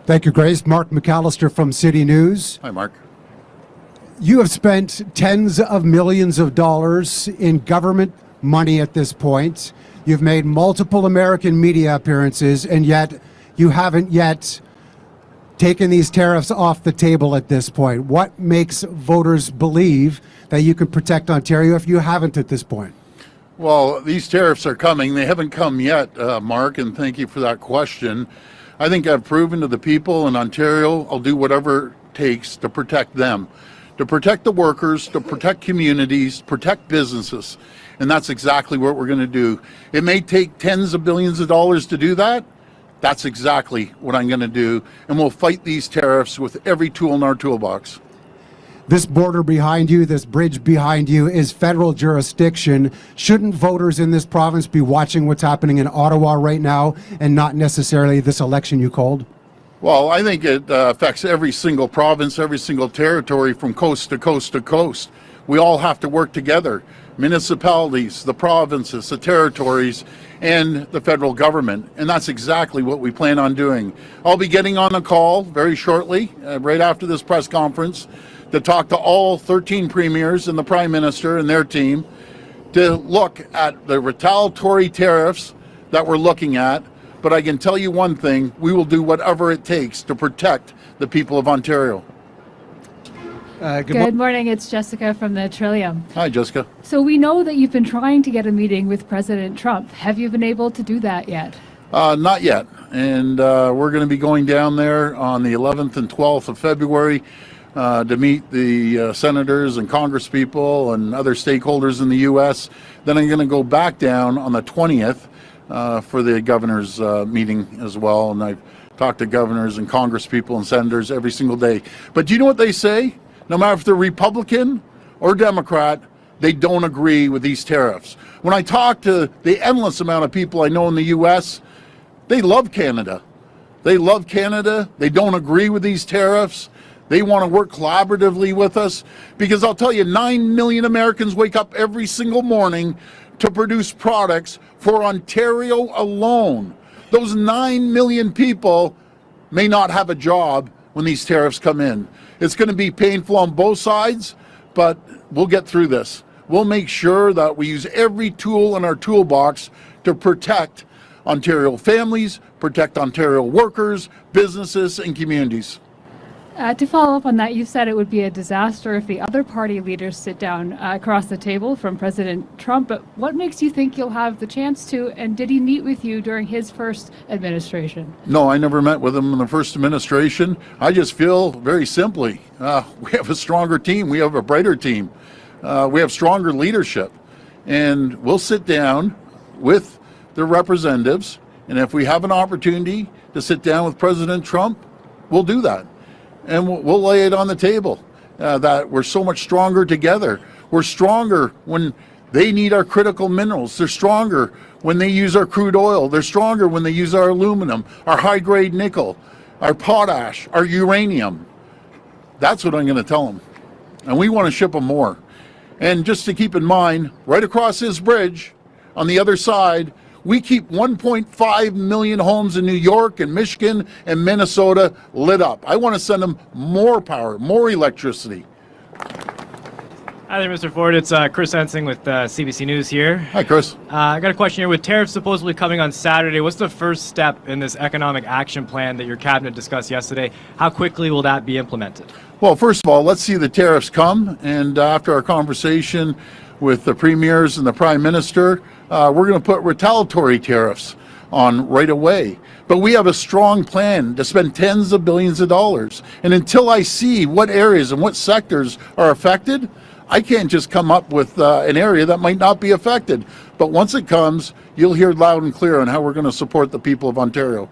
Thank you, Grace. Mark McAllister from City News. Hi, Mark. You have spent tens of millions of dollars in government money at this point. You've made multiple American media appearances, and yet you haven't yet taken these tariffs off the table at this point. What makes voters believe that you can protect Ontario if you haven't at this point? Well, these tariffs are coming. They haven't come yet, Mark, and thank you for that question. I think I've proven to the people in Ontario I'll do whatever it takes to protect them, to protect the workers, to protect communities, protect businesses. And that's exactly what we're going to do. It may take tens of billions of dollars to do that. That's exactly what I'm going to do. And we'll fight these tariffs with every tool in our toolbox. This border behind you, this bridge behind you is federal jurisdiction. Shouldn't voters in this province be watching what's happening in Ottawa right now and not necessarily this election you called? Well, I think it affects every single province, every single territory from coast to coast to coast. We all have to work together. Municipalities, the provinces, the territories, and the federal government. And that's exactly what we plan on doing. I'll be getting on a call very shortly, right after this press conference, to talk to all 13 premiers and the Prime Minister and their team to look at the retaliatory tariffs that we're looking at. But I can tell you one thing, we will do whatever it takes to protect the people of Ontario. Good morning, it's Jessica from the Trillium. Hi, Jessica. So we know that you've been trying to get a meeting with President Trump. Have you been able to do that yet? Not yet. And we're going to be going down there on the 11th and 12th of February to meet the senators and congresspeople and other stakeholders in the U.S. Then I'm going to go back down on the 20th for the governor's meeting as well. And I've talked to governors and congresspeople and senators every single day. But do you know what they say? No matter if they're Republican or Democrat, they don't agree with these tariffs. When I talk to the endless amount of people I know in the U.S., they love Canada. They love Canada. They don't agree with these tariffs. They want to work collaboratively with us because I'll tell you, 9 million Americans wake up every single morning to produce products for Ontario alone. Those 9 million people may not have a job when these tariffs come in. It's going to be painful on both sides, but we'll get through this. We'll make sure that we use every tool in our toolbox to protect Ontario families, protect Ontario workers, businesses, and communities. To follow up on that, you said it would be a disaster if the other party leaders sit down across the table from President Trump, but what makes you think you'll have the chance to, and did he meet with you during his first administration? No, I never met with him in the first administration. I just feel very simply, we have a stronger team, we have a brighter team, we have stronger leadership, and we'll sit down with the representatives, and if we have an opportunity to sit down with President Trump, we'll do that. And we'll lay it on the table that we're so much stronger together. We're stronger when they need our critical minerals. They're stronger when they use our crude oil. They're stronger when they use our aluminum, our high-grade nickel, our potash, our uranium. That's what I'm going to tell them. And we want to ship them more. And just to keep in mind, right across this bridge, on the other side, we keep 1.5 million homes in New York and Michigan and Minnesota lit up. I want to send them more power, more electricity. Hi there, Mr. Ford. It's Chris Ensing with CBC News here. Hi, Chris. I got a question here. With tariffs supposedly coming on Saturday, what's the first step in this economic action plan that your cabinet discussed yesterday? How quickly will that be implemented? Well, first of all, let's see the tariffs come. And after our conversation with the premiers and the prime minister, we're going to put retaliatory tariffs on right away. But we have a strong plan to spend tens of billions of dollars. And until I see what areas and what sectors are affected, I can't just come up with an area that might not be affected. But once it comes, you'll hear loud and clear on how we're going to support the people of Ontario.